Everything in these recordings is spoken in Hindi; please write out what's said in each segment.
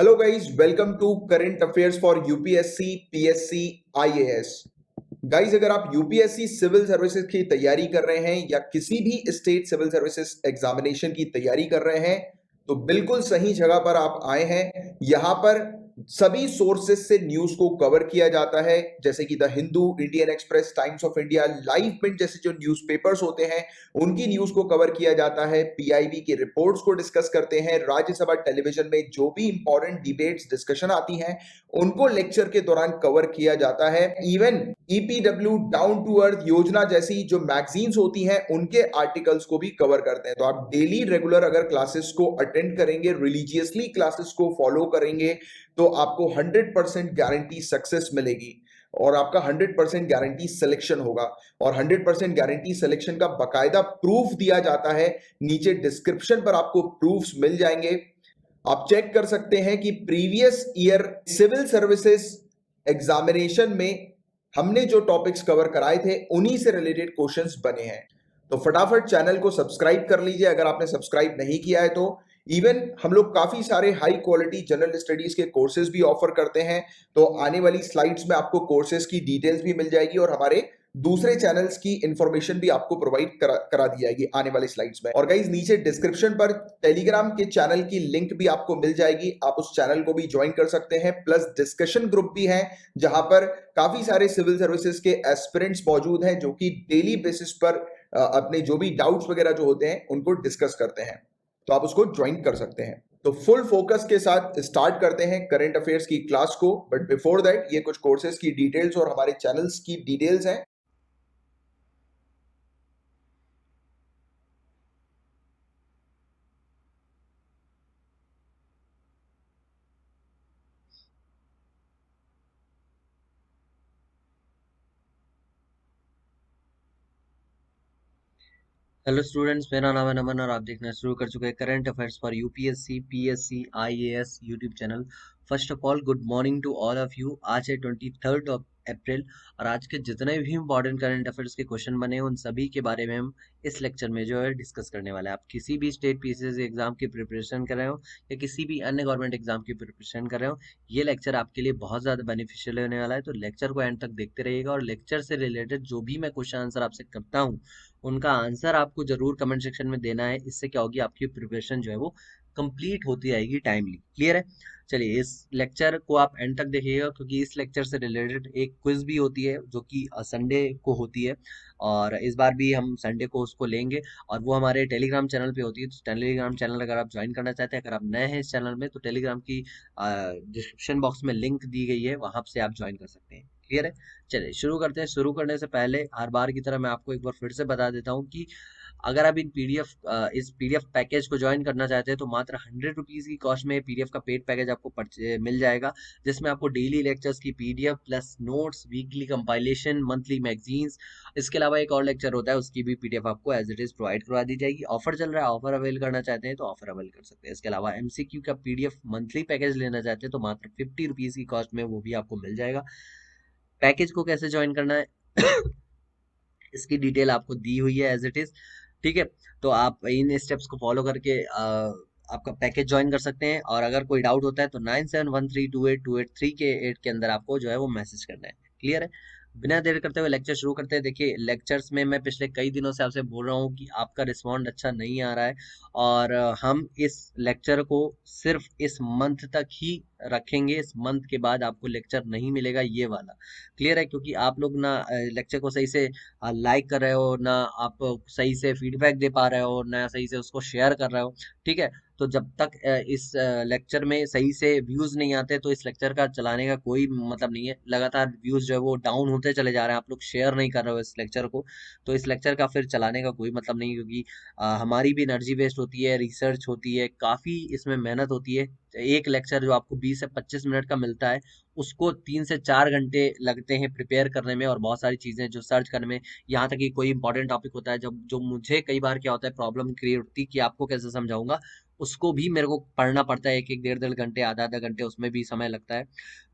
Hello guys, welcome to current affairs for UPSC PSC IAS. Guys, अगर आप यूपीएससी सिविल सर्विसेज की तैयारी कर रहे हैं या किसी भी स्टेट सिविल सर्विसेज एग्जामिनेशन की तैयारी कर रहे हैं तो बिल्कुल सही जगह पर आप आए हैं। यहां पर सभी सोर्सेज से न्यूज को कवर किया जाता है, जैसे कि the Hindu, Indian express, times of India, live minute जैसे जो न्यूज़पेपर्स होते हैं उनकी न्यूज को कवर किया जाता है। पीआईबी की रिपोर्ट्स को डिस्कस करते हैं। राज्यसभा टेलीविजन में जो भी इंपॉर्टेंट डिबेट्स डिस्कशन आती हैं उनको लेक्चर के दौरान कवर किया जाता है। Even EPW, down to earth Yojana जैसी जो मैगजीन्स होती हैं उनके आर्टिकल्स को भी कवर करते हैं। तो आप डेली रेगुलर अगर क्लासेस को अटेंड करेंगे, रिलीजियसली क्लासेस को फॉलो करेंगे तो आपको 100% गारंटी सक्सेस मिलेगी और आपका 100% गारंटी सिलेक्शन होगा। और 100% गारंटी सिलेक्शन का बकायदा प्रूफ दिया जाता है। नीचे डिस्क्रिप्शन पर आपको प्रूफ्स मिल जाएंगे, आप चेक कर सकते हैं कि previous year civil services examination में हमने जो टॉपिक्स कवर कराए थे उन्हीं से रिलेटेड क्वेश्चंस बने हैं। तो फटाफट चैनल को सब्सक्राइब कर लीजिए अगर आपने सब्सक्राइब नहीं किया है तो। इवन हम लोग काफी सारे हाई क्वालिटी जनरल स्टडीज के कोर्सेज भी ऑफर करते हैं। तो आने वाली स्लाइड्स में आपको कोर्सेज की डिटेल्स भी मिल जाएगी और हमारे दूसरे चैनल्स की इंफॉर्मेशन भी आपको प्रोवाइड करा दी जाएगी आने वाली स्लाइड्स में। और गाइस, नीचे डिस्क्रिप्शन पर टेलीग्राम के चैनल की लिंक भी आपको मिल जाएगी, आप उस चैनल को भी ज्वाइन कर सकते हैं। प्लस डिस्कशन ग्रुप भी है जहां पर काफी सारे सिविल सर्विसेज के एस्पिरेंट्स मौजूद हैं जो कि डेली बेसिस पर अपने जो भी डाउट्स वगैरह जो होते हैं उनको डिस्कस करते हैं। तो आप उसको ज्वाइन कर सकते हैं। तो फुल फोकस के साथ स्टार्ट करते हैं करंट अफेयर्स की क्लास को। बट बिफोर दैट ये कुछ कोर्सेज की डिटेल्स और हमारे चैनल्स की डिटेल्स हैं। हेलो स्टूडेंट्स, मेरा नाम है नमन और आप देखना शुरू कर चुके हैं current affairs for UPSC PSC IAS YouTube channel. First of all good morning to all of you. आज है 23 अप्रैल और आज के जितने भी इंपॉर्टेंट करंट अफेयर्स के क्वेश्चन बने हैं उन सभी के बारे में हम इस लेक्चर में जो है डिस्कस करने वाले हैं। आप किसी भी स्टेट पीसीएस एग्जाम की प्रिपरेशन कर रहे हो या किसी भी अन्य गवर्नमेंट एग्जाम की प्रिपरेशन कर रहे हो, ये लेक्चर आपके लिए बहुत ज़्यादा बेनिफिशियल होने वाला है। तो लेक्चर को एंड तक देखते रहिएगा और लेक्चर से रिलेटेड जो भी मैं क्वेश्चन आंसर आपसे करता हूँ उनका आंसर आपको जरूर कमेंट सेक्शन में देना है। इससे क्या होगी, आपकी प्रिपरेशन जो है वो कंप्लीट होती आएगी टाइमली। क्लियर है? चलिए, इस लेक्चर को आप एंड तक देखिएगा क्योंकि इस लेक्चर से रिलेटेड एक क्विज भी होती है जो कि संडे को होती है और इस बार भी हम संडे को उसको लेंगे और वो हमारे टेलीग्राम चैनल पे होती है। तो टेलीग्राम चैनल अगर आप ज्वाइन करना चाहते हैं, अगर आप नए हैं इस चैनल में, तो टेलीग्राम की डिस्क्रिप्शन बॉक्स में लिंक दी गई है, वहां से आप ज्वाइन कर सकते हैं। क्लियर है? चलिए शुरू करते हैं। शुरू करने से पहले हर बार की तरह मैं आपको एक बार फिर से बता देता हूँ कि अगर आप इस पीडीएफ पैकेज को ज्वाइन करना चाहते हैं तो मात्र 100 रुपीज़ की कॉस्ट में पीडीएफ का पेड पैकेज आपको मिल जाएगा, जिसमें आपको डेली लेक्चर्स की PDF plus notes, weekly compilation, monthly magazines, इसके अलावा एक और लेक्चर होता है उसकी भी पीडीएफ आपको एज इट इज प्रोवाइड करवा दी जाएगी। ऑफर चल रहा है, ऑफर अवेल करना चाहते हैं तो ऑफर अवेल कर सकते हैं। इसके अलावा एमसीक्यू का पीडीएफ मंथली पैकेज लेना चाहते हैं तो मात्र 50 रुपीज़ की कॉस्ट में वो भी आपको मिल जाएगा। पैकेज को कैसे ज्वाइन करना है इसकी डिटेल आपको दी हुई है एज इट इज। ठीक है, तो आप इन स्टेप्स को फॉलो करके आपका पैकेज ज्वाइन कर सकते हैं और अगर कोई डाउट होता है तो 97132828 के 8 के अंदर आपको जो है वो मैसेज करना है। क्लियर है? बिना देर करते हुए लेक्चर शुरू करते हैं। देखिए, लेक्चर्स में मैं पिछले कई दिनों से आपसे बोल रहा हूँ कि आपका रिस्पॉन्ड अच्छा नहीं आ रहा है और हम इस लेक्चर को सिर्फ इस मंथ तक ही रखेंगे। इस मंथ के बाद आपको लेक्चर नहीं मिलेगा ये वाला। क्लियर है? क्योंकि आप लोग ना लेक्चर को सही से लाइक कर रहे हो, ना आप सही से फीडबैक दे पा रहे हो, ना सही से उसको शेयर कर रहे हो। ठीक है, तो जब तक इस लेक्चर में सही से व्यूज नहीं आते तो इस लेक्चर का चलाने का कोई मतलब नहीं है। लगातार व्यूज जो है वो डाउन होते चले जा रहे हैं, आप लोग शेयर नहीं कर रहे हो इस लेक्चर को, तो इस लेक्चर का फिर चलाने का कोई मतलब नहीं है क्योंकि हमारी भी एनर्जी वेस्ट होती है, रिसर्च होती है, काफ़ी इसमें मेहनत होती है। एक लेक्चर जो आपको 20 से 25 मिनट का मिलता है उसको 3 से 4 घंटे लगते हैं प्रिपेयर करने में और बहुत सारी चीज़ें जो सर्च करने में। यहाँ तक कि कोई इंपॉर्टेंट टॉपिक होता है जब जो मुझे कई बार क्या होता है, प्रॉब्लम क्रिएट होती है कि आपको कैसे समझाऊंगा, उसको भी मेरे को पढ़ना पड़ता है। एक एक डेढ़ डेढ़ घंटे, आधा आधा घंटे उसमें भी समय लगता है।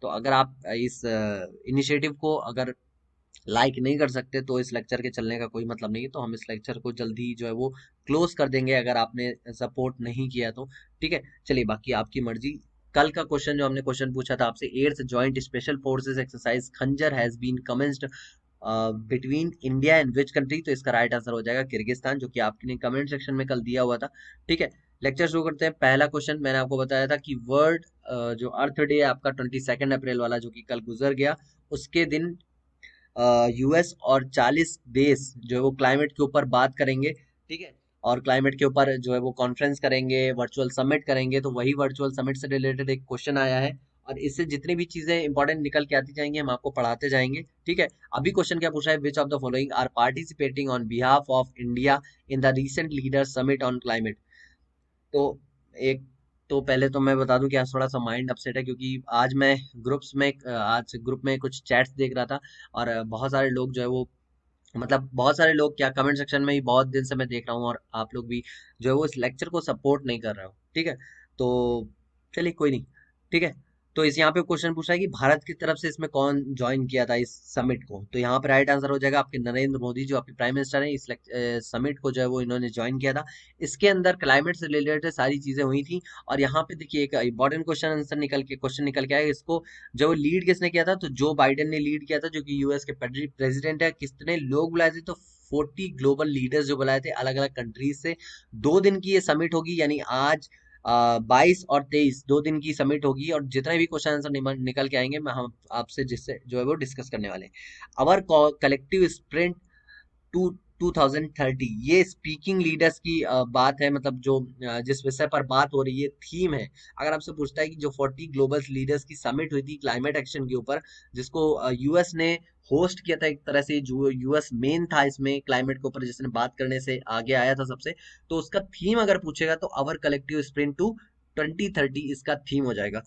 तो अगर आप इस इनिशिएटिव को अगर लाइक नहीं कर सकते तो इस लेक्चर के चलने का कोई मतलब नहीं है। तो हम इस लेक्चर को जल्दी जो है वो क्लोज कर देंगे अगर आपने सपोर्ट नहीं किया तो। ठीक है, चलिए बाकी आपकी मर्जी, कल का क्वेश्चन जो हमने क्वेश्चन पूछा था आपसे, 8th joint special forces exercise Khanjar has been commenced between India and which country, तो इसका राइट आंसर हो जाएगा किर्गिस्तान, जो कि आपने कमेंट सेक्शन में कल दिया हुआ था। ठीक है, लेक्चर शुरू करते हैं। पहला क्वेश्चन मैंने आपको बताया था कि वर्ल्ड जो अर्थ डे है आपका 22 अप्रैल वाला, जो कि कल गुजर गया, उसके दिन यूएस और 40 देश जो है वो क्लाइमेट के ऊपर बात करेंगे। ठीक है, और क्लाइमेट के ऊपर जो है वो कॉन्फ्रेंस करेंगे, वर्चुअल समिट करेंगे। तो वही वर्चुअल समिट से रिलेटेड एक क्वेश्चन आया है, और इससे जितनी भी चीजें इंपॉर्टेंट निकल के आती जाएंगी हम आपको पढ़ाते जाएंगे। ठीक है, अभी क्वेश्चन क्या पूछा है, which of the following are participating on behalf of India in the recent leaders summit on climate. तो एक तो पहले तो मैं बता दूं कि आज थोड़ा सा माइंड अपसेट है, क्योंकि आज मैं आज ग्रुप में कुछ चैट्स देख रहा था, और बहुत सारे लोग जो है वो, मतलब बहुत सारे लोग क्या, कमेंट सेक्शन में ही बहुत दिन से मैं देख रहा हूँ, और आप लोग भी जो है वो इस लेक्चर को सपोर्ट नहीं कर रहे हो। ठीक है, तो चलिए कोई नहीं। ठीक है, तो इस यहाँ पे क्वेश्चन पूछा है कि भारत की तरफ से इसमें कौन ज्वाइन किया था इस समिट को, तो यहाँ पे राइट आंसर हो जाएगा आपके नरेंद्र मोदी, जो आपके प्राइम मिनिस्टर हैं। इस समिट को जो है वो इन्होंने ज्वाइन किया था। इसके अंदर क्लाइमेट से रिलेटेड सारी चीजें हुई थी, और यहाँ पे देखिए एक इंपॉर्टेंट क्वेश्चन निकल के आया इसको, जो लीड किसने किया था, तो जो बाइडेन ने लीड किया था, जो कि यूएस के प्रेसिडेंट है। कितने लोग बुलाए थे, तो 40 ग्लोबल लीडर्स जो बुलाए थे अलग अलग कंट्रीज से। 2 दिन की ये समिट होगी, यानी आज 22 और 23 2 दिन की समिट होगी, और जितने भी क्वेश्चन आंसर निकल के आएंगे मैं हम आपसे जिससे जो है वो डिस्कस करने वाले हैं। अवर कलेक्टिव स्प्रिंट टू 2030, ये स्पीकिंग लीडर्स की बात है, मतलब जो जिस विषय पर बात हो रही है, थीम है। अगर आपसे पूछता है कि जो 40 ग्लोबल लीडर्स की समिट हुई थी क्लाइमेट एक्शन के ऊपर, जिसको यूएस ने होस्ट किया था, एक तरह से जो यूएस मेन था इसमें क्लाइमेट के ऊपर, जिसने बात करने से आगे आया था सबसे, तो उसका थीम अगर पूछेगा तो अवर कलेक्टिव स्प्रिंट टू 2030 इसका थीम हो जाएगा।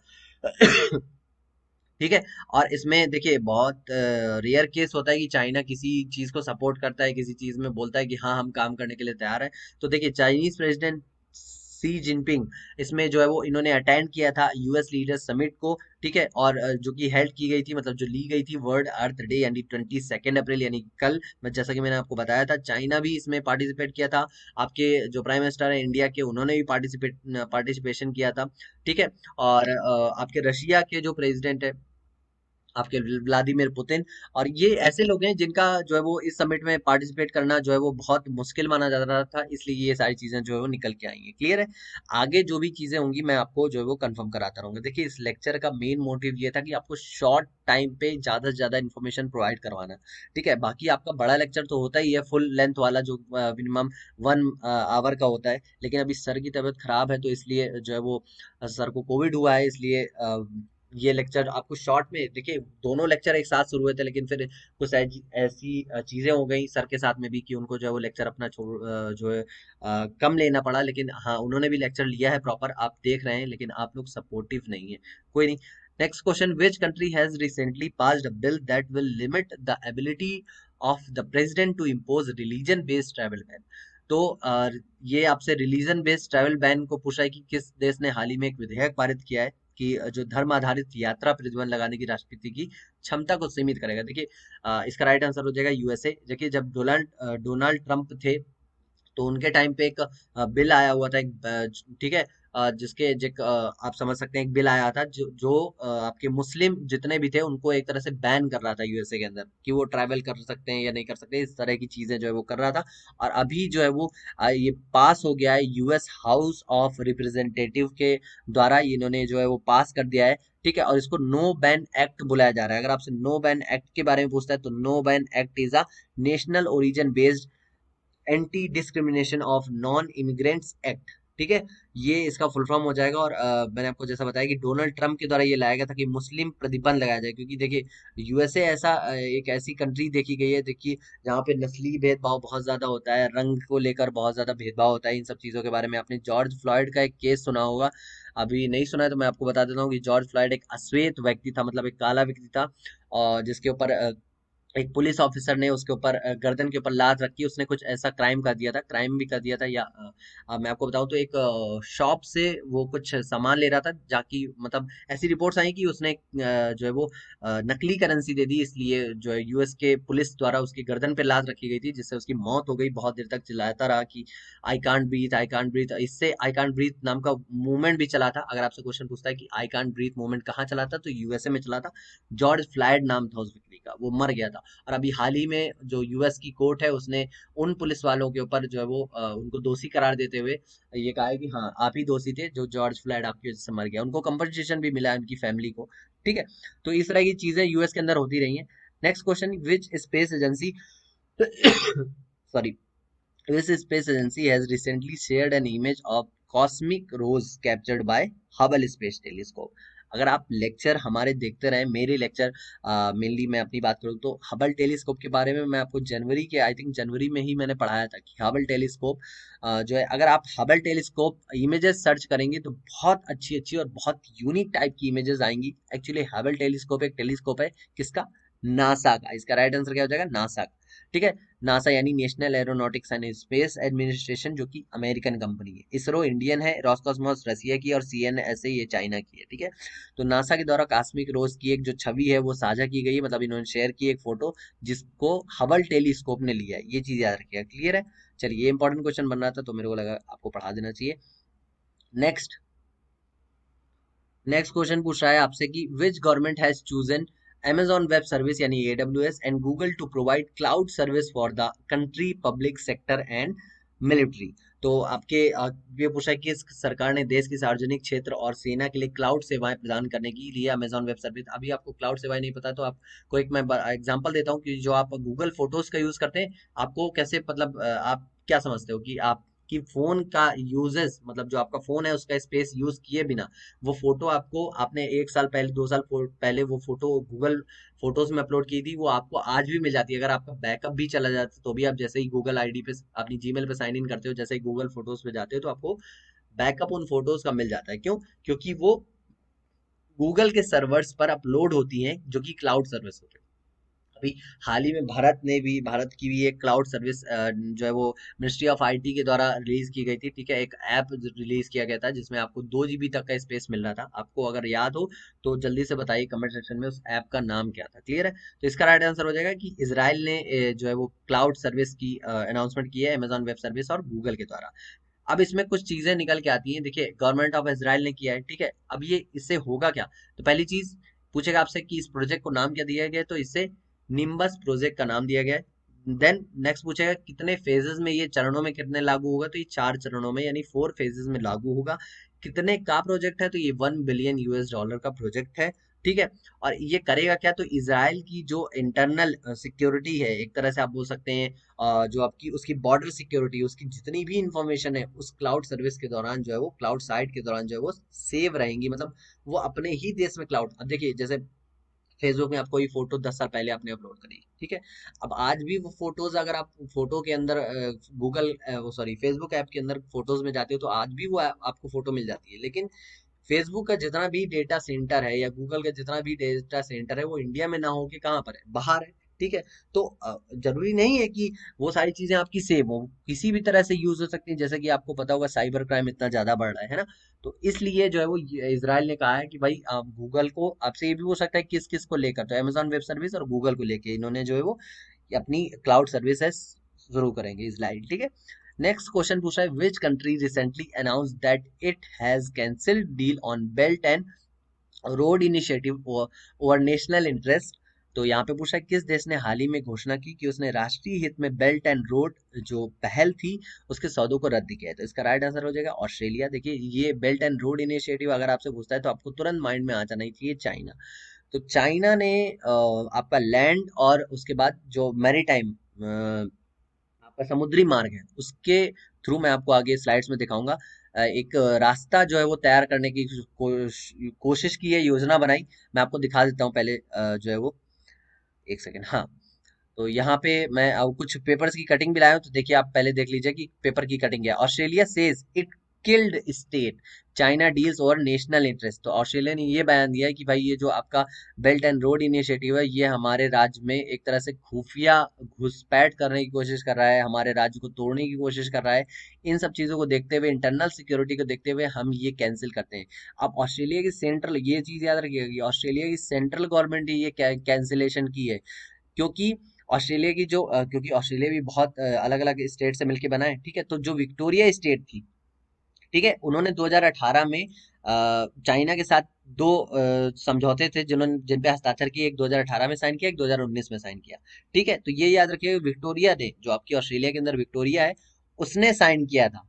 ठीक है, और इसमें देखिए बहुत रेयर केस होता है कि चाइना किसी चीज को सपोर्ट करता है, किसी चीज में बोलता है कि हाँ हम काम करने के लिए तैयार है। तो देखिए चाइनीज प्रेसिडेंट सी जिनपिंग, इसमें जो है वो इन्होंने अटेंड किया था यूएस लीडर्स समिट को। ठीक है, और जो कि हेल्ड की गई थी, मतलब जो ली गई थी वर्ल्ड अर्थ डे यानी 22 अप्रैल यानी कल। जैसा कि मैंने आपको बताया था, चाइना भी इसमें पार्टिसिपेट किया था। आपके जो प्राइम मिनिस्टर है इंडिया के, उन्होंने भी पार्टिसिपेशन किया था। ठीक है, और आपके रशिया के जो प्रेसिडेंट है आपके व्लादिमीर पुतिन, और ये ऐसे लोग हैं जिनका जो है वो इस समिट में पार्टिसिपेट करना जो है वो बहुत मुश्किल माना जा रहा था, इसलिए ये सारी चीजें जो है वो निकल के आई हैं। क्लियर है, आगे जो भी चीजें होंगी मैं आपको जो है वो कंफर्म कराता रहूंगा। देखिए इस लेक्चर का मेन मोटिव ये था कि आपको शॉर्ट टाइम पे ज्यादा से ज्यादा इन्फॉर्मेशन प्रोवाइड करवाना। ठीक है, बाकी आपका बड़ा लेक्चर तो होता ही है फुल लेंथ वाला, जो मिनिमम 1 आवर का होता है, लेकिन अभी सर की तबीयत खराब है, तो इसलिए जो है वो सर को कोविड हुआ है, इसलिए ये लेक्चर आपको शॉर्ट में, देखिए दोनों लेक्चर एक साथ शुरू हुए थे, लेकिन फिर कुछ ऐसी चीजें हो गई सर के साथ में भी कि उनको जो है वो लेक्चर अपना जो है कम लेना पड़ा। लेकिन हाँ उन्होंने भी लेक्चर लिया है प्रॉपर, आप देख रहे हैं, लेकिन आप लोग सपोर्टिव नहीं है। कोई नहीं। Next question, which country has recently passed a bill that will limit the ability of the president to impose religion based travel ban. तो ये आपसे रिलीजन बेस्ड ट्रैवल बैन को पूछा है कि किस देश ने हाल ही में एक विधेयक पारित किया है कि जो धर्म आधारित यात्रा प्रतिबंध लगाने की राष्ट्रपति की क्षमता को सीमित करेगा। देखिए इसका राइट आंसर हो जाएगा यूएसए। देखिए जब डोनाल्ड ट्रंप थे, तो उनके टाइम पे एक बिल आया हुआ था, एक ठीक है, आप समझ सकते हैं, एक बिल आया था जो आपके मुस्लिम जितने भी थे उनको एक तरह से बैन कर रहा था यूएसए के अंदर, कि वो ट्रैवल कर सकते हैं या नहीं कर सकते, इस तरह की चीजें जो है वो कर रहा था। और अभी जो है वो ये पास हो गया है यूएस हाउस ऑफ रिप्रेजेंटेटिव के द्वारा, इन्होंने जो है वो पास कर दिया है। ठीक है, और इसको नो बैन एक्ट बुलाया जा रहा है। अगर आपसे नो बैन एक्ट के बारे में पूछता है, तो no ban act is a national origin based anti discrimination of non immigrants act. ठीक है, ये इसका फुल फॉर्म हो जाएगा, और मैंने आपको जैसा बताया कि डोनाल्ड ट्रंप के द्वारा ये लाया गया था कि मुस्लिम प्रतिबंध लगाया जाए, क्योंकि देखिए यूएसए ऐसा एक ऐसी कंट्री देखी गई है, देखिए जहाँ पे नस्ली भेदभाव बहुत ज्यादा होता है, रंग को लेकर बहुत ज्यादा भेदभाव होता है। इन सब चीजों के बारे में आपने जॉर्ज फ्लॉयड का एक केस सुना होगा, अभी नहीं सुना है तो मैं आपको बता देता हूँ कि जॉर्ज फ्लॉयड एक अश्वेत व्यक्ति था, मतलब एक काला व्यक्ति था, और जिसके ऊपर एक पुलिस ऑफिसर ने उसके ऊपर गर्दन के ऊपर लात रखी, उसने कुछ ऐसा क्राइम कर दिया था, क्राइम भी कर दिया था, या मैं आपको बताऊं तो एक शॉप से वो कुछ सामान ले रहा था, जाकि मतलब ऐसी रिपोर्ट्स आई कि उसने जो है वो नकली करेंसी दे दी, इसलिए जो है यूएस के पुलिस द्वारा उसकी गर्दन पे लात रखी गई थी, जिससे उसकी मौत हो गई। बहुत देर तक चिल्लाता रहा कि I can't breathe, I can't breathe. इससे आई कांट ब्रीथ नाम का मूवमेंट भी चला था। अगर आपसे क्वेश्चन पूछता है कि आई कांट ब्रीथ मूवमेंट कहाँ चला था, तो यूएसए में चला था। जॉर्ज फ्लायड नाम था उस व्यक्ति का, वो मर गया था। और अभी हाल ही में जो यूएस की कोर्ट है, उसने उन पुलिस वालों के ऊपर जो है वो उनको दोषी करार देते हुए ये कहा है कि हाँ, आप ही दोषी थे, जो जॉर्ज फ्लैड आपकी वजह से मर गया। उनको कंपनसेशन भी मिला है उनकी फैमिली को। ठीक है, तो इस तरह की चीजें यूएस के अंदर होती रही हैं। Next question, which space agency sorry, this space agency has recently shared an image of cosmic rose captured by Hubble Space Telescope। अगर आप लेक्चर हमारे देखते रहे, मेरे लेक्चर मेनली मैं अपनी बात करूँ तो हबल टेलीस्कोप के बारे में मैं आपको जनवरी के, आई थिंक जनवरी में ही मैंने पढ़ाया था कि हबल टेलीस्कोप जो है, अगर आप हबल टेलीस्कोप इमेजेस सर्च करेंगे तो बहुत अच्छी अच्छी और बहुत यूनिक टाइप की इमेजेस आएंगी। एक्चुअली हबल टेलीस्कोप एक टेलीस्कोप है, किसका? नासा का। इसका राइट आंसर क्या हो जाएगा? नासा का। ठीक है, नासा यानी national aeronautics and space administration, जो कि अमेरिकन कंपनी है। इसरो इंडियन है, रॉसकॉस्मोस रसिया की, और सीएनएसए ये चाइना की है। ठीक है, तो नासा के द्वारा कॉस्मिक रोज की एक जो छवि है वो साझा की गई, मतलब इन्होंने शेयर की एक फोटो, जिसको हबल टेलीस्कोप ने लिया है। ये चीज याद रखिएगा, क्लियर है? चलिए, ये इंपॉर्टेंट क्वेश्चन बन रहा था तो मेरे को लगा आपको पढ़ा देना चाहिए। नेक्स्ट नेक्स्ट क्वेश्चन पूछ रहा है आपसे कि which government has chosen Amazon web service यानी AWS and Google to provide cloud service for the country public sector and military. तो आपके ये पूछा है कि इस सरकार ने देश की सार्वजनिक क्षेत्र और सेना के लिए क्लाउड सेवाएं प्रदान करने के लिए अमेजॉन वेब सर्विस। अभी आपको क्लाउड सेवाएं नहीं पता तो आपको एक मैं एग्जांपल देता हूँ कि जो आप गूगल फोटोज का यूज करते हैं, आपको कैसे, मतलब आप क्या समझते हो कि आप कि फोन का यूजेस, मतलब जो आपका फोन है उसका स्पेस यूज किए बिना वो फोटो आपको, आपने 1 साल पहले, 2 साल पहले वो फोटो गूगल फोटोज में अपलोड की थी, वो आपको आज भी मिल जाती है। अगर आपका बैकअप भी चला जाता तो भी आप जैसे ही गूगल आईडी पे अपनी जीमेल पे साइन इन करते हो, जैसे ही गूगल फोटोज पे जाते हो, तो आपको बैकअप उन फोटोज का मिल जाता है। क्यों? क्योंकि वो गूगल के सर्वर्स पर अपलोड होती हैं, जो कि क्लाउड सर्विस होते हैं। अभी हाल ही में भारत की भी एक क्लाउड सर्विस जो है वो मिनिस्ट्री ऑफ आईटी के द्वारा रिलीज की गई थी। ठीक है, एक ऐप रिलीज किया गया था जिसमें आपको 2 GB तक का स्पेस मिल रहा था। आपको अगर याद हो तो जल्दी से बताइए कमेंट सेक्शन में उस ऐप का नाम क्या था। क्लियर है? तो इसका राइट आंसर हो जाएगा कि इसराइल ने जो है वो क्लाउड सर्विस की अनाउंसमेंट की है, अमेजॉन वेब सर्विस और गूगल के द्वारा। अब इसमें कुछ चीजें निकल के आती हैं। देखिए, गवर्नमेंट ऑफ इसराइल ने किया है, ठीक है, अब ये इससे होगा क्या? तो पहली चीज पूछेगा आपसे कि इस प्रोजेक्ट को नाम क्या दिया गया है, तो इससे निम्बस प्रोजेक्ट का नाम दिया गया है। देन नेक्स्ट पूछेगा कितने फेजेस में, ये चरणों में कितने लागू होगा, तो ये 4 चरणों में यानी 4 फेजेस में लागू होगा। कितने का प्रोजेक्ट है, तो ये $1 बिलियन का प्रोजेक्ट है। ठीक है, और ये करेगा क्या? तो इसराइल की जो इंटरनल सिक्योरिटी है, एक तरह से आप बोल सकते हैं जो आपकी उसकी बॉर्डर सिक्योरिटी, उसकी जितनी भी इंफॉर्मेशन है उस क्लाउड सर्विस के दौरान जो है वो, क्लाउड साइट के दौरान जो है वो सेव रहेंगी। मतलब वो अपने ही देश में क्लाउड, अब देखिए जैसे फेसबुक में आप कोई फोटो 10 साल पहले आपने अपलोड करी, ठीक है, अब आज भी वो फोटोज अगर आप फोटो के अंदर गूगल वो सॉरी फेसबुक ऐप के अंदर फोटोज में जाते हो तो आज भी वो आपको फोटो मिल जाती है। लेकिन फेसबुक का जितना भी डेटा सेंटर है या गूगल का जितना भी डेटा सेंटर है वो इंडिया में ना हो के कहाँ पर है? बाहर है। ठीक है, तो जरूरी नहीं है कि वो सारी चीजें आपकी सेव हो, किसी भी तरह से यूज हो सकती है। जैसे कि आपको पता होगा साइबर क्राइम इतना ज्यादा बढ़ रहा है ना, तो इसलिए जो है वो इसराइल ने कहा है कि भाई गूगल को, आपसे ये भी हो सकता है किस किस को लेकर, तो अमेजॉन वेब सर्विस और गूगल को लेके इन्होंने जो है वो अपनी क्लाउड सर्विसेज शुरू करेंगे इसराइल। ठीक है, नेक्स्ट क्वेश्चन पूछा है which country recently announce that it has cancelled deal on belt and road initiative over national interest. तो यहाँ पे पूछा है किस देश ने हाल ही में घोषणा की कि उसने राष्ट्रीय हित में बेल्ट एंड रोड जो पहल थी उसके सौदों को रद्द किया है। तो इसका राइट आंसर हो जाएगा ऑस्ट्रेलिया। देखिए, ये बेल्ट एंड रोड इनिशिएटिव अगर आपसे पूछता है तो आपको तुरंत माइंड में आ जाना ही चाहिए चाइना। तो चाइना ने आपका लैंड और उसके बाद जो मैरीटाइम आपका समुद्री मार्ग है उसके थ्रू, मैं आपको आगे स्लाइड्स में दिखाऊंगा, एक रास्ता जो है वो तैयार करने की कोशिश की है, योजना बनाई। मैं आपको दिखा देता हूँ पहले जो है वो, एक सेकेंड, हाँ। तो यहाँ पे मैं कुछ पेपर्स की कटिंग भी लाया हूँ, तो देखिए आप पहले देख लीजिए कि पेपर की कटिंग है। Australia says it killed state China deals over national interest. तो ऑस्ट्रेलिया ने ये बयान दिया है कि भाई ये जो आपका बेल्ट एंड रोड इनिशिएटिव है ये हमारे राज्य में एक तरह से खुफिया घुसपैठ करने की कोशिश कर रहा है, हमारे राज्य को तोड़ने की कोशिश कर रहा है। इन सब चीजों को देखते हुए, इंटरनल सिक्योरिटी को देखते हुए हम ये कैंसिल करते हैं। अब ऑस्ट्रेलिया की सेंट्रल, ये चीज याद रखिएगा कि ऑस्ट्रेलिया की सेंट्रल गवर्नमेंट ही ये कैंसिलेशन की है, क्योंकि ऑस्ट्रेलिया की जो क्योंकि ऑस्ट्रेलिया भी बहुत अलग अलग स्टेट से मिलकर बना है, ठीक है। तो जो विक्टोरिया स्टेट थी, ठीक है, उन्होंने 2018 में चाइना के साथ दो समझौते थे जिन पे हस्ताक्षर किए, एक 2018 में साइन किया, एक 2019 में साइन किया, ठीक है। तो ये याद रखिए, विक्टोरिया ने, जो आपकी ऑस्ट्रेलिया के अंदर विक्टोरिया है, उसने साइन किया था,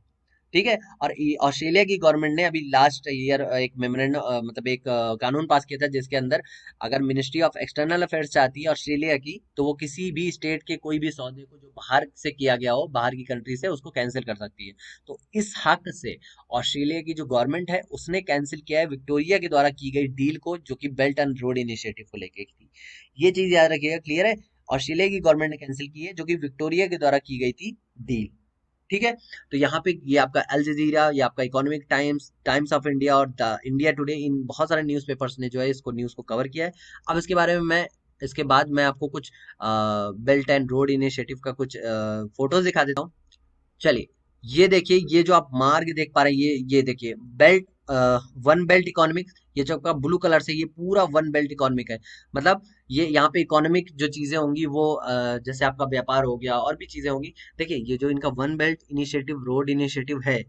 ठीक है। और ऑस्ट्रेलिया की गवर्नमेंट ने अभी लास्ट ईयर एक मेमोरेंडम, मतलब एक कानून पास किया था, जिसके अंदर अगर मिनिस्ट्री ऑफ एक्सटर्नल अफेयर्स चाहती है ऑस्ट्रेलिया की, तो वो किसी भी स्टेट के कोई भी सौदे को जो बाहर से किया गया हो, बाहर की कंट्री से, उसको कैंसिल कर सकती है। तो इस हक से ऑस्ट्रेलिया की जो गवर्नमेंट है उसने कैंसिल किया है विक्टोरिया के द्वारा की गई डील को, जो कि बेल्ट एंड रोड इनिशिएटिव को लेकर थी। ये चीज याद रखिएगा, क्लियर है। ऑस्ट्रेलिया की गवर्नमेंट ने कैंसिल की है, जो कि विक्टोरिया के द्वारा की गई थी डील, ठीक है। तो यहाँ पे ये आपका अल जजीरा, ये आपका economic times, times of India और द इंडिया टुडे, इन बहुत सारे न्यूज़पेपर्स ने जो है इसको न्यूज़ को कवर किया है। अब इसके बारे में मैं, इसके बाद मैं आपको कुछ बेल्ट एंड रोड इनिशिएटिव का कुछ फोटोज दिखा देता हूँ। चलिए, ये देखिए, ये जो आप मार्ग देख पा रहे हैं, ये देखिए बेल्ट, वन बेल्ट इकोनॉमिक। ये जो आपका ब्लू कलर से, ये पूरा वन बेल्ट इकोनॉमिक है। मतलब ये यहाँ पे इकोनॉमिक जो चीजें होंगी वो जैसे आपका व्यापार हो गया और भी चीजें होंगी। देखिए, ये जो इनका one belt initiative, road initiative है,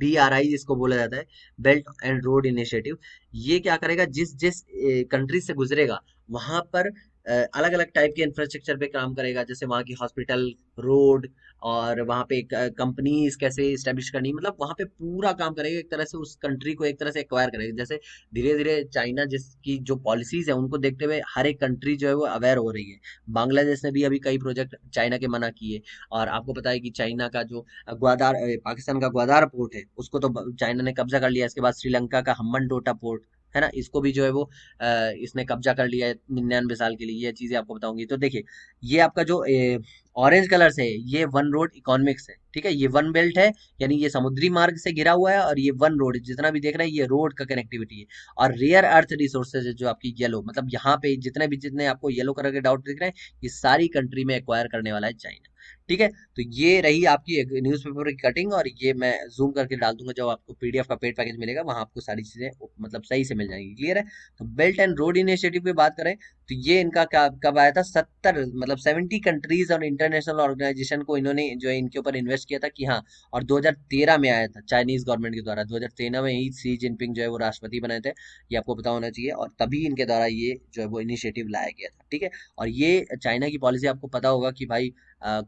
BRI जिसको बोला जाता है, बेल्ट एंड रोड इनिशिएटिव, ये क्या करेगा, जिस जिस कंट्री से गुजरेगा वहां पर अलग अलग टाइप के इंफ्रास्ट्रक्चर पे काम करेगा, जैसे वहाँ की हॉस्पिटल, रोड, और वहाँ पे कंपनीज कैसे स्टेब्लिश करनी, मतलब वहाँ पे पूरा काम करेगा, एक तरह से उस कंट्री को एक तरह से एक्वायर करेगा। जैसे धीरे धीरे चाइना जिसकी जो पॉलिसीज है उनको देखते हुए हर एक कंट्री जो है वो अवेयर हो रही है। बांग्लादेश ने भी अभी कई प्रोजेक्ट चाइना के मना किए। और आपको पता है कि चाइना का जो पाकिस्तान का ग्वादार पोर्ट है, उसको तो चाइना ने कब्जा कर लिया। इसके बाद श्रीलंका का हम्बन टोटा पोर्ट है ना, इसको भी जो है वो इसने कब्जा कर लिया है 99 साल के लिए। ये चीजें आपको बताऊंगी। तो देखिए, ये आपका जो ऑरेंज कलर से है, ये वन रोड इकोनॉमिक्स है, ठीक है। ये वन बेल्ट है, यानी ये समुद्री मार्ग से घिरा हुआ है, और ये वन रोड जितना भी देख रहे हैं ये रोड का कनेक्टिविटी है। और रेयर अर्थ रिसोर्सेज है जो आपकी येलो, मतलब यहाँ पे जितने आपको येलो कलर के डाउट दिख रहे हैं, ये सारी कंट्री में एक्वायर करने वाला है चाइना, ठीक है। तो ये रही आपकी एक न्यूज़पेपर की कटिंग, और ये मैं जूम करके डाल दूंगा, जब आपको PDF का पेड पैकेज मिलेगा वहां आपको सारी चीजें मतलब सही से मिल जाएंगी, क्लियर है। तो बेल्ट एंड रोड इनिशिएटिव की बात करें, तो ये इनका कब आया था, 70 मतलब 70 कंट्रीज और इंटरनेशनल ऑर्गेनाइजेशन को इन्होंने जो है इनके ऊपर इन्वेस्ट किया था कि हाँ। और 2013 में आया था चाइनीज गवर्नमेंट के द्वारा, 2013 में ही शी जिनपिंग जो है वो राष्ट्रपति बने थे, ये आपको पता होना चाहिए। और तभी इनके द्वारा ये जो है वो इनिशिएटिव लाया गया था, ठीक है। और ये चाइना की पॉलिसी आपको पता होगा कि भाई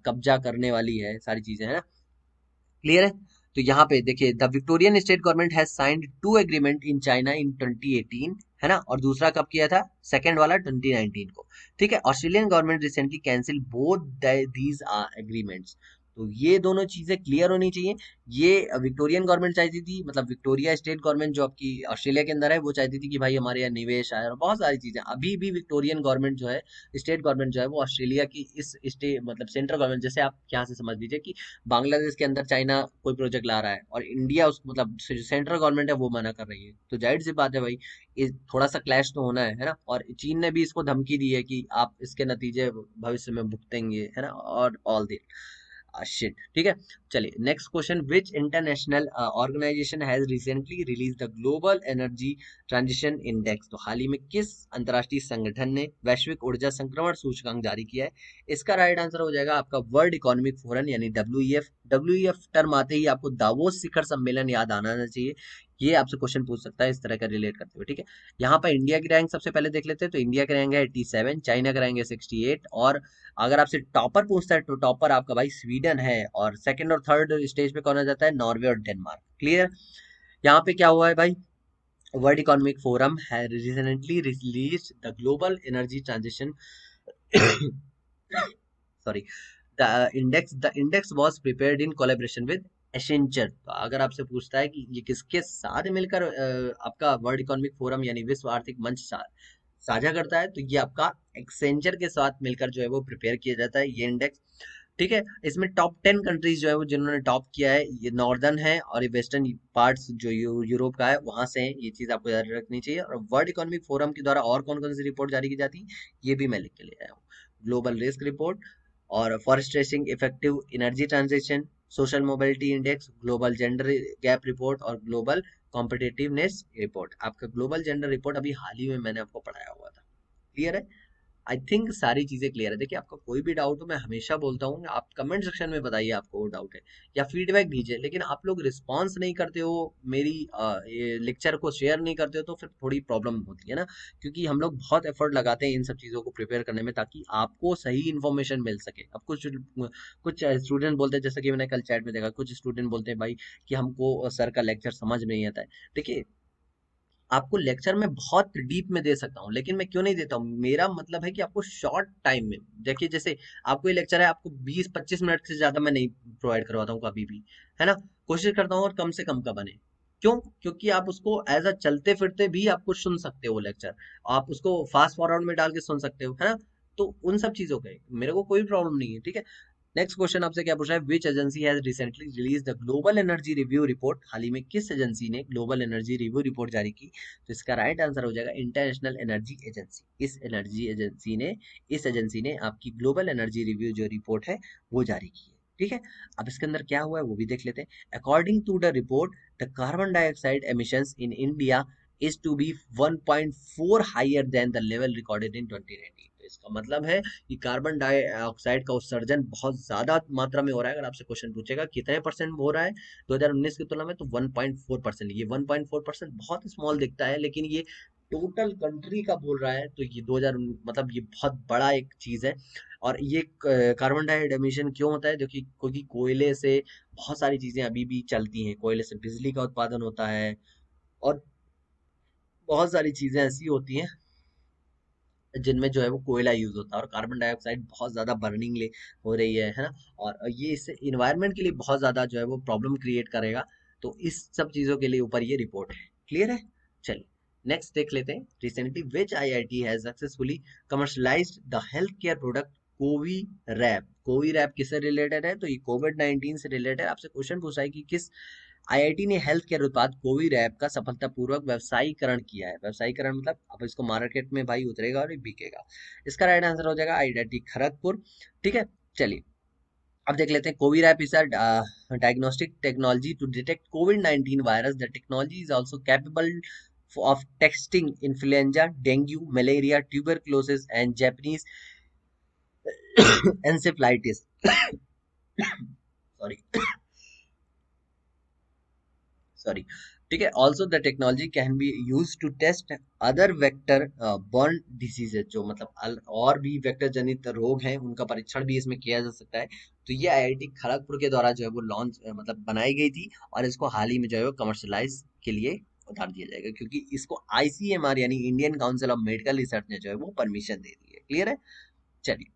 कब्जा करने वाली है, सारी चीजें है ना, क्लियर है। तो यहाँ पे देखिए, the Victorian state government has signed 2 agreement in China in 2018, है ना। और दूसरा कब किया था, सेकंड वाला 2019 को, ठीक है। Australian government recently cancel both these agreements. तो ये दोनों चीजें क्लियर होनी चाहिए। ये विक्टोरियन गवर्नमेंट चाहती थी, मतलब विक्टोरिया स्टेट गवर्नमेंट जो आपकी ऑस्ट्रेलिया के अंदर है, वो चाहती थी कि भाई हमारे यहाँ निवेश आए और बहुत सारी चीजें। अभी भी विक्टोरियन गवर्नमेंट जो है, स्टेट गवर्नमेंट जो है, वो ऑस्ट्रेलिया की इस स्टेट मतलब सेंट्रल गवर्नमेंट, जैसे आप यहाँ से समझ लीजिए कि बांग्लादेश के अंदर चाइना कोई प्रोजेक्ट ला रहा है और इंडिया उस मतलब सेंट्रल गवर्नमेंट है वो मना कर रही है, तो जाहिर सी बात है भाई, थोड़ा सा क्लैश तो होना है ना। और चीन ने भी इसको धमकी दी है कि आप इसके नतीजे भविष्य में भुगतेंगे, है ना, और ऑल दी शिट, ठीक है। चलिए, next question, which international organisation has recently release the global energy transition index. तो हाल ही में किस अंतरराष्ट्रीय संगठन ने वैश्विक ऊर्जा संक्रमण सूचकांक जारी किया है। इसका राइट आंसर हो जाएगा आपका वर्ल्ड इकोनॉमिक फोरम, यानी WEF टर्म आते ही आपको दावोस शिखर सम्मेलन याद आना चाहिए। ये आपसे क्वेश्चन पूछ सकता है इस तरह का रिलेट करते हुए, ठीक है। यहाँ पर इंडिया की रैंक सबसे पहले देख लेते हैं। तो इंडिया की रैंक है 87, चाइना का रैंक है 68, और अगर आपसे टॉपर पूछता है तो टॉपर आपका भाई स्वीडन है, और सेकंड और थर्ड स्टेज पे कौन आ जाता है, नॉर्वे और डेनमार्क, क्लियर। यहाँ पे क्या हुआ है भाई, वर्ल्ड इकोनॉमिक फोरम है recently release the global energy transition sorry the index was prepared in collaboration with Accenture. तो अगर आपसे पूछता है कि ये किसके साथ मिलकर आपका वर्ल्ड इकोनॉमिक फोरम यानी विश्व आर्थिक मंच साझा करता है, तो ये आपका एक्सेंचर के साथ मिलकर जो है वो प्रिपेयर किया जाता है ये इंडेक्स। ठीक है। इसमें टॉप 10 कंट्रीज जो है वो जिन्होंने टॉप किया है, ये नॉर्दर्न है और ये वेस्टर्न पार्ट्स जो यूरोप का है वहां से है। ये चीज आपको याद रखनी चाहिए। और वर्ल्ड इकोनॉमिक फोरम के द्वारा और कौन कौन सी रिपोर्ट जारी की जाती है ये भी मैं लिख के ले आया हूँ। ग्लोबल रिस्क रिपोर्ट, और forestation effective energy transition, social mobility index, global gender gap report और ग्लोबल कॉम्पिटिटिवनेस रिपोर्ट। आपका ग्लोबल जेंडर रिपोर्ट अभी हाल ही में मैंने आपको पढ़ाया हुआ था। क्लियर है? आई थिंक सारी चीजें क्लियर है। देखिए, आपका कोई भी डाउट हो, मैं हमेशा बोलता हूँ आप कमेंट सेक्शन में बताइए आपको वो डाउट है, या फीडबैक दीजिए। लेकिन आप लोग रिस्पॉन्स नहीं करते हो, मेरी ये लेक्चर को शेयर नहीं करते हो, तो फिर थोड़ी प्रॉब्लम होती है ना। क्योंकि हम लोग बहुत एफर्ट लगाते हैं इन सब चीज़ों को प्रिपेयर करने में, ताकि आपको सही इन्फॉर्मेशन मिल सके। अब कुछ कुछ स्टूडेंट बोलते हैं, जैसे कि मैंने कल चैट में देखा, कुछ स्टूडेंट बोलते हैं भाई कि हमको सर का लेक्चर समझ में नहीं आता है। देखिए, आपको लेक्चर में बहुत डीप में दे सकता हूँ, लेकिन मैं क्यों नहीं देता हूँ, मेरा मतलब है कि आपको शॉर्ट टाइम में देखिए। जैसे आपको ये लेक्चर है, आपको 20-25 मिनट से ज्यादा मैं नहीं प्रोवाइड करवाता हूँ कभी भी, है ना। कोशिश करता हूँ और कम से कम का बने। क्यों? क्योंकि आप उसको एज अ चलते फिरते भी आपको सुन सकते हो लेक्चर, आप उसको फास्ट फॉरवर्ड में डाल के सुन सकते हो, है ना। तो उन सब चीजों के मेरे को कोई प्रॉब्लम नहीं है, ठीक है। नेक्स्ट क्वेश्चन आपसे क्या पूछ रहा है, which agency has recently release the global energy review report. हाल ही में किस एजेंसी ने ग्लोबल एनर्जी रिव्यू रिपोर्ट जारी की? तो इसका राइट आंसर हो जाएगा इंटरनेशनल एनर्जी एजेंसी। इस एजेंसी ने आपकी ग्लोबल एनर्जी रिव्यू जो रिपोर्ट है वो जारी की है, ठीक है। अब इसके अंदर क्या हुआ है वो भी देख लेते हैं। According to the report, the carbon dioxide emissions in India is to be 1.4 higher than the level recorded in 2019। तो इसका मतलब है कि कार्बन डाइऑक्साइड का उत्सर्जन बहुत ज्यादा मात्रा में हो रहा है। अगर आपसे क्वेश्चन पूछेगा कितने परसेंट हो रहा है 2019 की तुलना में, तो 1.4%। ये 1.4% बहुत स्मॉल दिखता है, लेकिन ये टोटल कंट्री का बोल रहा है, तो ये 2000 मतलब ये बहुत बड़ा एक चीज है। और ये कार्बन डाइऑक्साइड एमिशन क्यों होता है? क्योंकि कोयले से बहुत सारी चीजें अभी भी चलती हैं। कोयले से बिजली का उत्पादन होता है, और बहुत सारी चीजें ऐसी होती हैं जिनमें जो है वो कोयला यूज होता है, और कार्बन डाइऑक्साइड बहुत ज्यादा बर्निंग ले हो रही है ना। और ये इससे इन्वायरमेंट के लिए बहुत ज्यादा जो है वो प्रॉब्लम क्रिएट करेगा। तो इस सब चीजों के लिए ऊपर ये रिपोर्ट है। क्लियर है? चलिए नेक्स्ट देख लेते हैं। Recently which IIT has successfully commercialised the health care product Covirap. Covirap किससे रिलेटेड है? तो ये कोविड-19 से रिलेटेड है। आपसे क्वेश्चन पूछा है कि किस आईआईटी ने हेल्थ केयर उत्पाद कोविड ऐप का सफलतापूर्वक व्यवसायीकरण किया है। व्यवसायीकरण मतलब अब इसको मार्केट में भाई उतरेगा और ये बिकेगा। इसका राइट आंसर हो जाएगा आईआईटी खड़गपुर, ठीक है। चलिए अब देख लेते हैं। Covid app is a diagnostic technology to detect कोविड-19 virus. The technology is also capable of testing influenza, dengue, malaria, tuberculosis and Japanese encephalitis। Sorry sorry, ठीक है। Also the technology can be use to test other vector borne diseases, जो मतलब और भी वेक्टर जनित रोग हैं उनका परीक्षण भी इसमें किया जा सकता है। तो ये आईआईटी खड़गपुर के द्वारा जो है वो लॉन्च मतलब बनाई गई थी, और इसको हाल ही में जो है वो कमर्शलाइज के लिए उतार दिया जाएगा, क्योंकि इसको आईसीएमआर यानी Indian council of medical research ने जो है वो परमिशन दे दी है। क्लियर है? चलिए,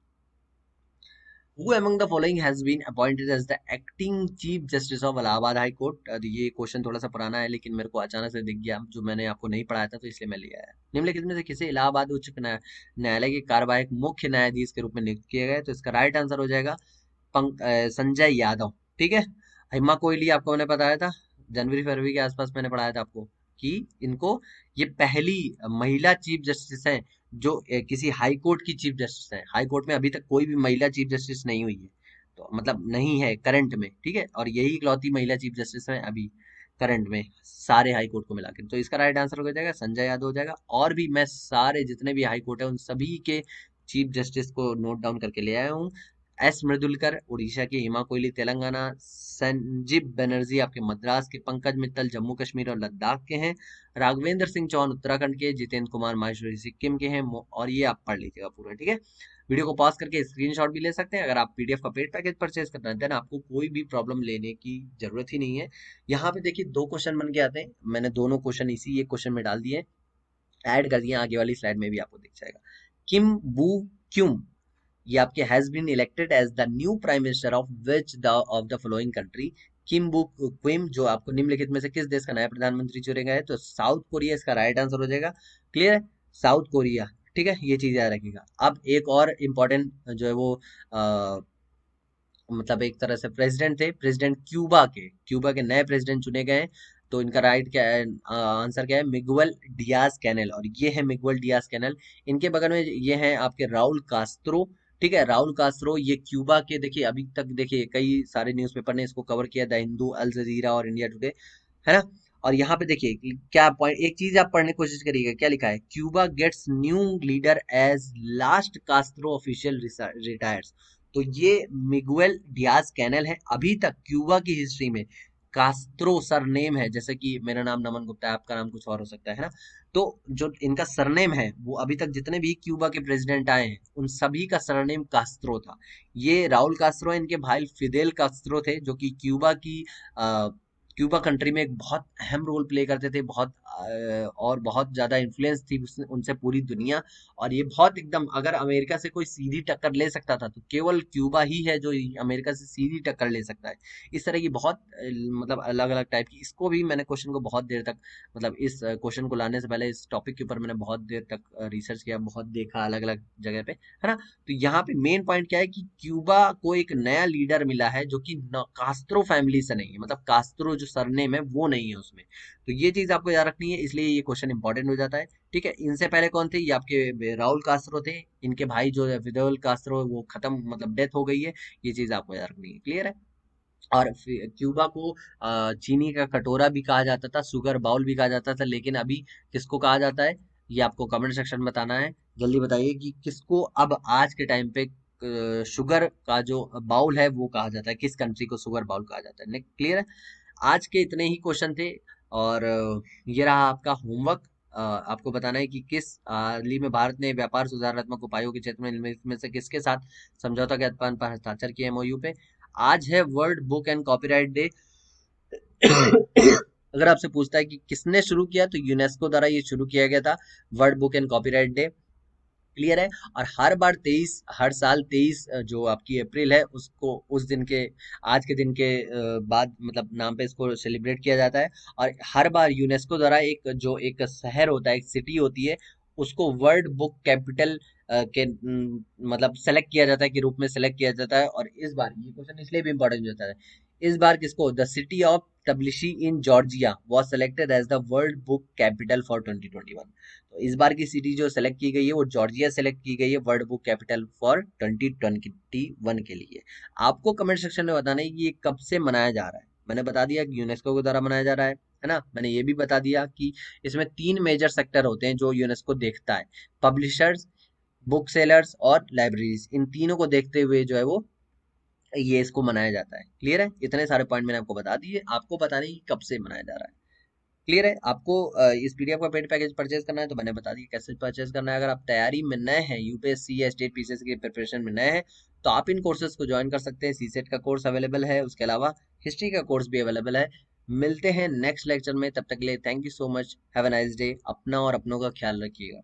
Who among the following has been appointed as the acting Chief Justice of Allahabad High Court? ये क्वेश्चन थोड़ा सा पुराना है, लेकिन मेरे को अचानक से दिख गया, जो मैंने आपको नहीं पढ़ाया था, तो इसलिए मैं ले आया। निम्नलिखित में से किसे इलाहाबाद उच्च न्यायालय के कार्यवाहक मुख्य न्यायाधीश के रूप में नियुक्त किया गया है? तो इसका राइट आंसर हो जाएगा संजय यादव, ठीक है। हिमा कोहली आपको मैंने बताया था, जनवरी फरवरी के आसपास मैंने पढ़ाया था आपको कि इनको, ये पहली महिला चीफ जस्टिस है जो किसी हाई कोर्ट की चीफ जस्टिस है। हाई कोर्ट में अभी तक कोई भी महिला चीफ जस्टिस नहीं हुई है, तो मतलब नहीं है करंट में, ठीक है। और यही इकलौती महिला चीफ जस्टिस है अभी करंट में सारे हाई कोर्ट को मिलाकर। तो इसका राइट आंसर हो जाएगा संजय यादव हो जाएगा। और भी मैं सारे जितने भी हाई कोर्ट है उन सभी के चीफ जस्टिस को नोट डाउन करके ले आया हूँ। एस मृदुलकर उड़ीसा के, हिमा कोहली तेलंगाना, संजीव बनर्जी आपके मद्रास के, पंकज मित्तल जम्मू कश्मीर और लद्दाख के हैं, राघवेंद्र सिंह चौहान उत्तराखंड के, जितेंद्र कुमार माहेश्वरी सिक्किम के हैं। और ये आप पढ़ लीजिएगा पूरा, ठीक है। वीडियो को पॉज करके स्क्रीनशॉट भी ले सकते हैं। अगर आप पीडीएफ का पेड पैकेज परचेज करना है, देन आपको कोई भी प्रॉब्लम लेने की जरूरत ही नहीं है। यहाँ पे देखिए दो क्वेश्चन बन के आते हैं, मैंने दोनों क्वेश्चन इसी एक क्वेश्चन में डाल दिए, ऐड कर दिए, आगे वाली स्लाइड में भी आपको दिख जाएगा। किम बू क्यूम, ये आपके has been elected as the new prime minister of which the of the following country. Kim Boo Kyum जो आपको निम्नलिखित में से किस देश का नया प्रधानमंत्री चुने गए? तो साउथ कोरिया इसका राइट आंसर हो जाएगा। क्लियर है? साउथ कोरिया, ठीक है, ये चीज याद रखिएगा। अब एक और इम्पोर्टेंट जो है वो मतलब एक तरह से प्रेसिडेंट थे, प्रेसिडेंट क्यूबा के नए प्रेसिडेंट चुने गए हैं। तो इनका राइट क्या है, आंसर क्या है, मिगुएल डियाज कैनेल। और ये है मिगुएल डियाज कैनेल। इनके बगल में ये हैं आपके राउल कास्त्रो। ठीक है, राउल कास्त्रो ये क्यूबा के, देखिए अभी तक देखिए कई सारे न्यूज़पेपर ने इसको कवर किया, द हिंदू, अल जजीरा और इंडिया टुडे, है ना। और यहाँ पे देखिए कि क्या पॉइंट, एक चीज आप पढ़ने की कोशिश करिएगा, क्या लिखा है, Cuba gets new leader as last Castro official retires. तो ये मिगुएल डियाज कैनेल है। अभी तक क्यूबा की हिस्ट्री में कास्त्रो सरनेम है, जैसे कि मेरा नाम नमन गुप्ता है, आपका नाम कुछ और हो सकता है ना। तो जो इनका सरनेम है वो अभी तक जितने भी क्यूबा के प्रेसिडेंट आए हैं उन सभी का सरनेम कास्त्रो था। ये राउल कास्त्रो है, इनके भाई फिदेल कास्त्रो थे, जो कि क्यूबा कंट्री में एक बहुत अहम रोल प्ले करते थे, और बहुत ज्यादा इन्फ्लुएंस थी उनसे पूरी दुनिया। और ये बहुत एकदम, अगर अमेरिका से कोई सीधी टक्कर ले सकता था तो केवल क्यूबा ही है जो अमेरिका से सीधी टक्कर ले सकता है। इस तरह की बहुत मतलब अलग अलग टाइप की, इसको भी मैंने क्वेश्चन को बहुत देर तक, मतलब इस क्वेश्चन को लाने से पहले इस टॉपिक के ऊपर मैंने बहुत देर तक रिसर्च किया, बहुत देखा अलग अलग जगह पे, है ना। तो यहाँ पे मेन पॉइंट क्या है कि क्यूबा को एक नया लीडर मिला है जो कि कास्त्रो फैमिली से नहीं है, मतलब कास्त्रो जो सरनेम है वो नहीं है उसमें। तो ये चीज आपको याद रखनी है, इसलिए ये क्वेश्चन इंपॉर्टेंट हो जाता है। ठीक है, इनसे पहले कौन थे, ये आपके राउल कास्त्रो थे। इनके भाई जो है फिदेल कास्त्रो, वो खत्म, मतलब डेथ हो गई है। ये चीज आपको याद रखनी है, क्लियर है। और क्यूबा को चीनी का कटोरा भी कहा जाता था, शुगर बाउल भी कहा जाता था, लेकिन अभी किसको कहा जाता है, ये आपको कमेंट सेक्शन में बताना है। जल्दी बताइए कि किसको अब आज के टाइम पे शुगर का जो बाउल है वो कहा जाता है, किस कंट्री को शुगर बाउल कहा जाता है, क्लियर है। आज के इतने ही क्वेश्चन थे। और ये रहा आपका होमवर्क। आपको बताना है कि किस हाल ही में भारत ने व्यापार सुधारात्मक उपायों के क्षेत्र में इनमें से किसके साथ समझौता ज्ञापन पर हस्ताक्षर किए, एमओयू पे। आज है world book and copyright day. अगर आपसे पूछता है कि किसने शुरू किया, तो यूनेस्को द्वारा ये शुरू किया गया था, world book and copyright day, clear है। और हर साल 23 जो आपकी अप्रैल है उसको, उस दिन के, आज के दिन के बाद मतलब नाम पे इसको सेलिब्रेट किया जाता है। और हर बार यूनेस्को द्वारा एक शहर होता है, एक सिटी होती है, उसको वर्ल्ड बुक कैपिटल के मतलब सेलेक्ट किया जाता है, के रूप में सेलेक्ट किया जाता है। और इस बार ये क्वेश्चन इसलिए भी इंपॉर्टेंट हो जाता है, इस बार किसको, the city of Tbilisi in Georgia was selected as the world book capital for 2021। तो इस बार की सिटी जो सेलेक्ट की गई है वो जॉर्जिया सेलेक्ट की गई है वर्ल्ड बुक कैपिटल फॉर 2021 के लिए। आपको कमेंट सेक्शन में बताना है कि ये कब से मनाया जा रहा है। मैंने बता दिया कि यूनेस्को के द्वारा मनाया जा रहा है ना। मैंने ये भी बता दिया कि इसमें 3 मेजर सेक्टर होते हैं जो यूनेस्को देखता है, पब्लिशर्स, बुक सेलर्स और लाइब्रेरीज। इन तीनों को देखते हुए जो है वो ये इसको मनाया जाता है, क्लियर है। इतने सारे पॉइंट मैंने आपको बता दिए, आपको बताना है कि कब से मनाया जा रहा है, क्लियर है। आपको इस पीडीएफ का पेड पैकेज परचेज करना है तो मैंने बता दिया कैसे परचेज करना है। अगर आप तैयारी में नए हैं, यूपीएससी या स्टेट पीसीएस की प्रिपरेशन में नए हैं, तो आप इन कोर्सेज को ज्वाइन कर सकते हैं। सीसेट का कोर्स अवेलेबल है, उसके अलावा हिस्ट्री का कोर्स भी अवेलेबल है। मिलते हैं नेक्स्ट लेक्चर में, तब तक के लिए thank you so much, have a nice day. अपना और अपनों का ख्याल रखिएगा।